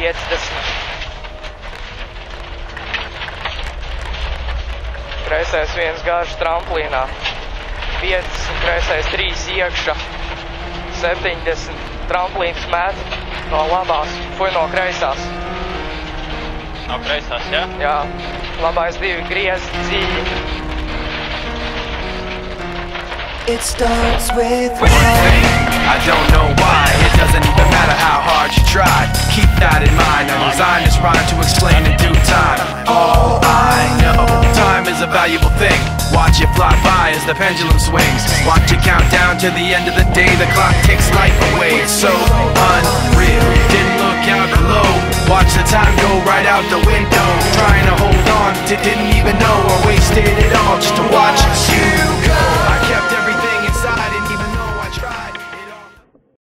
50. Kreisais 1 garš tramplīnā. 50, kreisais 3 iekšā. 70, tramplīns met no labās, no kreisās. No kreisās, jā? Jā, labais 2 griez dziļi. It starts with one thing, I don't know why. It doesn't even matter how hard you try. Keep that in mind, I designed this rhyme to explain in due time. All I know, time is a valuable thing. Watch it fly by as the pendulum swings. Watch it count down to the end of the day. The clock takes life away, it's so unreal. Didn't look out below, watch the time go right out the window. Trying to hold on to didn't even know, or wasted it all just to watch you